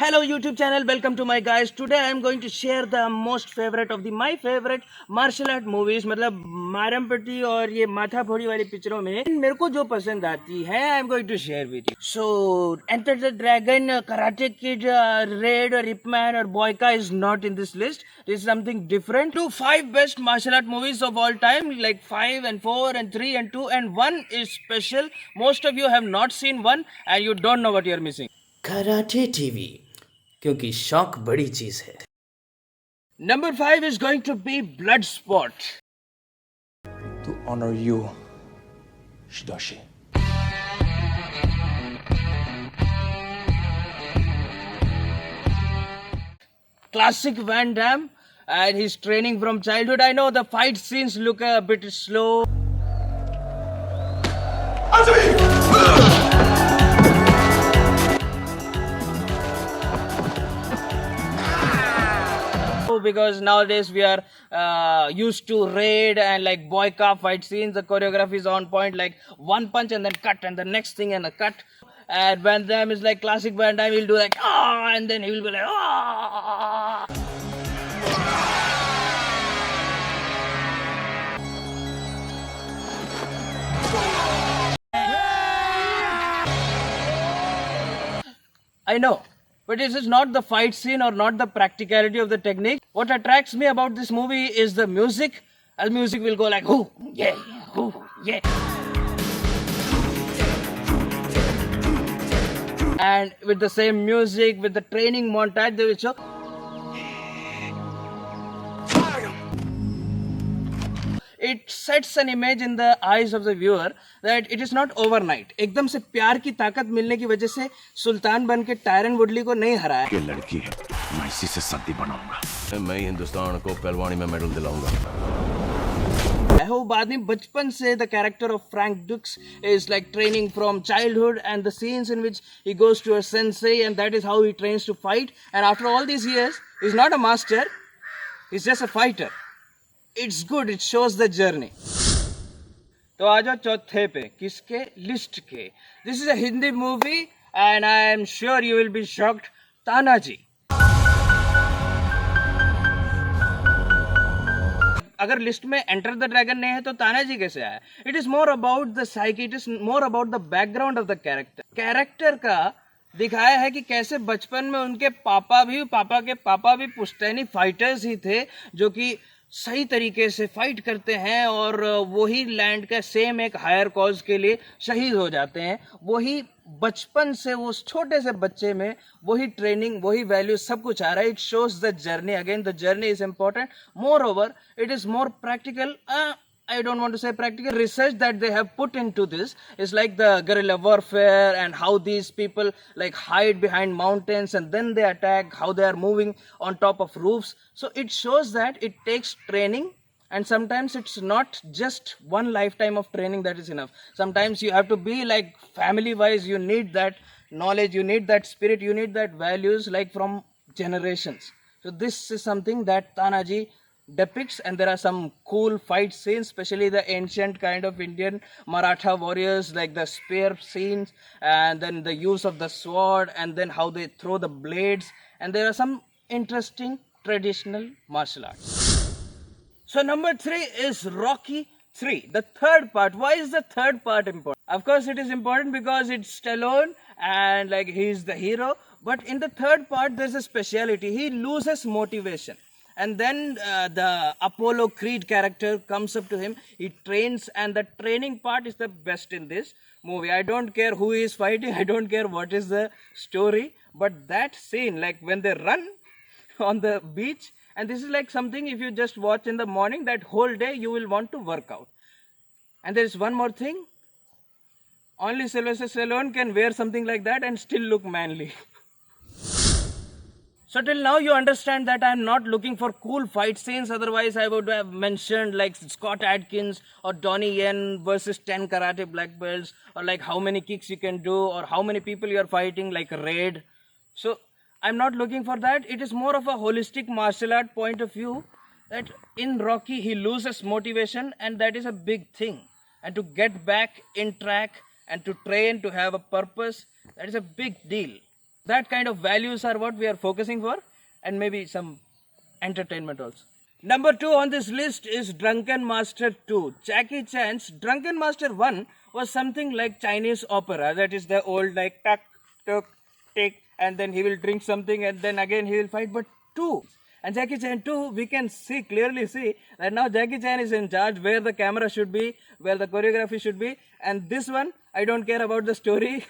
Hello YouTube channel, welcome to my guys. Today I am going to share the most favorite of my favorite martial art movies. मतलब मारमपट्टी और ये माथा फोड़ी वाली पिक्चरों में मेरे को जो पसंद आती है I am going to share with you. So Enter the Dragon, Karate Kid, Raid or Ip Man or Boyka is not in this list. This is something different. To 5 best martial art movies of all time, like 5 and 4 and 3 and 2 and 1 is special. Most of you have not seen 1 and you don't know what you are missing. Karate TV क्योंकि शौक बड़ी चीज है। Number 5 is going to be Bloodsport. To honor you, Shidoshi. Classic Van Damme, and he's training from childhood. I know the fight scenes look a bit slow. Because nowadays we are used to raid and like boyka fight scenes. The choreography is on point, like one punch and then cut and the next thing and a cut. And Van Damme is like classic Van Damme. He'll do like ah, and then he will be like ah. I know. But this is not the fight scene or not the practicality of the technique. What attracts me about this movie is the music. And music will go like, oh, yeah, oh, yeah. And with the same music, with the training montage, they will show. It sets an image in the eyes of the viewer that it is not overnight. एकदम से प्यार की ताकत मिलने की वजह से सुल्तान बन के टायरन वुडली को नहीं हराया। ये लड़की है, मैं इसी से शादी बनाऊंगा। मैं हिंदुस्तान को पहलवानी में मेडल दिलाऊंगा। वो बाद में बचपन से the character of Frank Dux is like training from childhood and the scenes in which he goes to a sensei and that is how he trains to fight. And after all these years, he's not a master, he's just a fighter. It's good, it shows the journey. तो आ जाओ चौथे पे, किसके list के. This is a Hindi movie and I am sure you will be shocked. Tanaji. अगर list में enter the dragon नहीं है तो तानाजी कैसे आया? It is more about the psyche, it is more about the background of the character का दिखाया है कि कैसे बचपन में उनके पापा के पापा भी पुश्तैनी फाइटर्स ही थे जो कि सही तरीके से फाइट करते हैं और वही लैंड का सेम एक हायर कॉज के लिए शहीद हो जाते हैं. वही बचपन से उस छोटे से बच्चे में वही ट्रेनिंग, वही वैल्यू, सब कुछ आ रहा है. It shows the journey. Again the journey is important. More over it is more practical. I don't want to say practical research that they have put into this is like the guerrilla warfare and how these people like hide behind mountains and then they attack, how they are moving on top of roofs. So it shows that it takes training and sometimes it's not just one lifetime of training that is enough. Sometimes you have to be like family wise, you need that knowledge, you need that spirit, you need that values like from generations. So this is something that Tanaji depicts and there are some cool fight scenes, especially the ancient kind of Indian Maratha warriors like the spear scenes and then the use of the sword and then how they throw the blades, and there are some interesting traditional martial arts. So number 3 is Rocky 3, the third part. Why is the third part important? Of course it is important because it's Stallone and like he's the hero, but in the third part there's a speciality. He loses motivation. And then the Apollo Creed character comes up to him. He trains and the training part is the best in this movie. I don't care who is fighting. I don't care what is the story. But that scene, like when they run on the beach, and this is like something if you just watch in the morning, that whole day you will want to work out. And there is one more thing. Only Sylvester Stallone can wear something like that and still look manly. So till now you understand that I'm not looking for cool fight scenes, otherwise I would have mentioned like Scott Adkins or Donnie Yen versus 10 karate black belts, or like how many kicks you can do or how many people you are fighting like Raid. So I'm not looking for that. It is more of a holistic martial art point of view that in Rocky he loses motivation and that is a big thing. And to get back in track and to train, to have a purpose, that is a big deal. That kind of values are what we are focusing for, and maybe some entertainment also. Number 2 on this list is Drunken Master 2. Jackie Chan's Drunken Master 1 was something like Chinese opera. That is the old like tuck, tuck, tick, and then he will drink something and then again he will fight. But 2 and Jackie Chan 2, we can clearly see that now Jackie Chan is in charge, where the camera should be, where the choreography should be. And this one, I don't care about the story,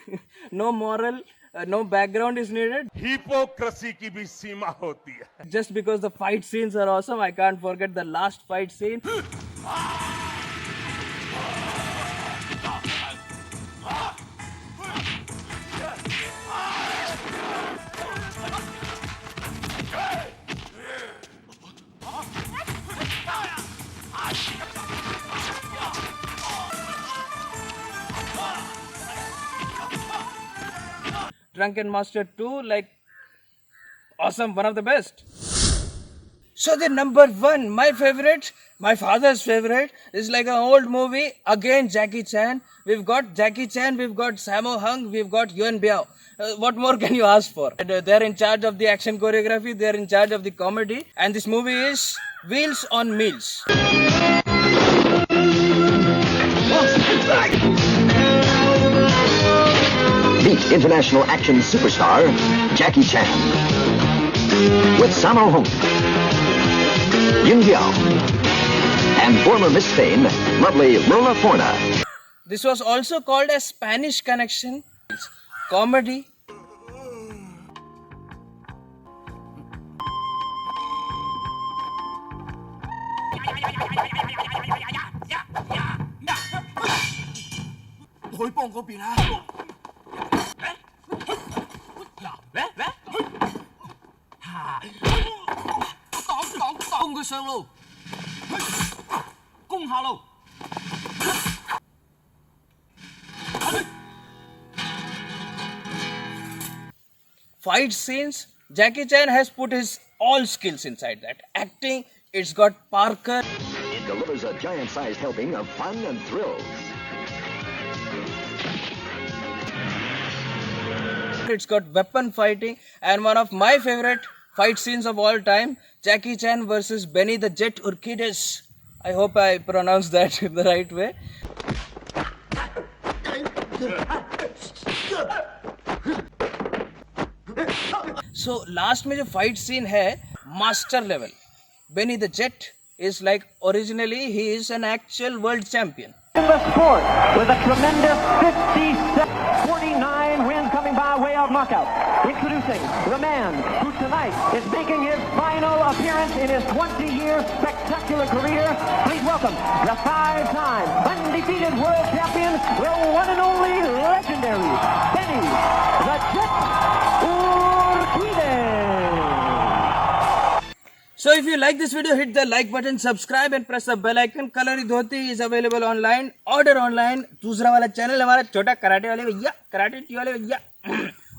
no moral, no background is needed. Hypocrisy की भी सीमा होती है. Just because the fight scenes are awesome, I can't forget the last fight scene. Drunken Master 2, like, awesome, one of the best. So the number 1, my favorite, my father's favorite, is like an old movie. Again, Jackie Chan. We've got Jackie Chan, we've got Sammo Hung, we've got Yuen Biao. What more can you ask for? And, they're in charge of the action choreography, they're in charge of the comedy. And this movie is Wheels on Meals. Meet international action superstar Jackie Chan with Sammo Hung, Yuen Biao, and former Miss Fame, lovely Lola Forna. This was also called a Spanish Connection comedy. Fight scenes, Jackie Chan has put his all skills inside that. Acting, it's got Parker. It delivers a giant-sized helping of fun and thrills. It's got weapon fighting, and one of my favorite fight scenes of all time, Jackie Chan versus Benny the Jet Urquidez. I hope I pronounced that the right way. So last में जो fight scene है, master level. Benny the Jet is like, originally he is an actual world champion. In the sport with a tremendous 49 wins coming by way of knockout. Introducing the man who tonight is making his final appearance in his 20-year spectacular career. Please welcome the 5-time undefeated world champion, the one and only legendary Benny the Jet Urquidez. So if you like this video, hit the like button, subscribe and press the bell icon. Kalari Dhoti is available online. Order online. दूसरा वाला channel हमारा छोटा karate वाले भैया, karate T वाले भैया,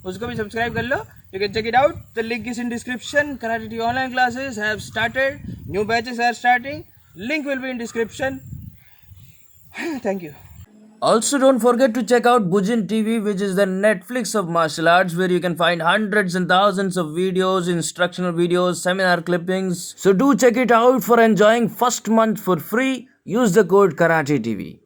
उसको भी सब्सक्राइब कर लो. You can check it out. The link is in description. Karate tea online classes have started. New batches are starting. Link will be in description. Thank you. Also, don't forget to check out Bujin TV, which is the Netflix of martial arts, where you can find hundreds and thousands of videos, instructional videos, seminar clippings. So do check it out for enjoying first month for free. Use the code Karate TV.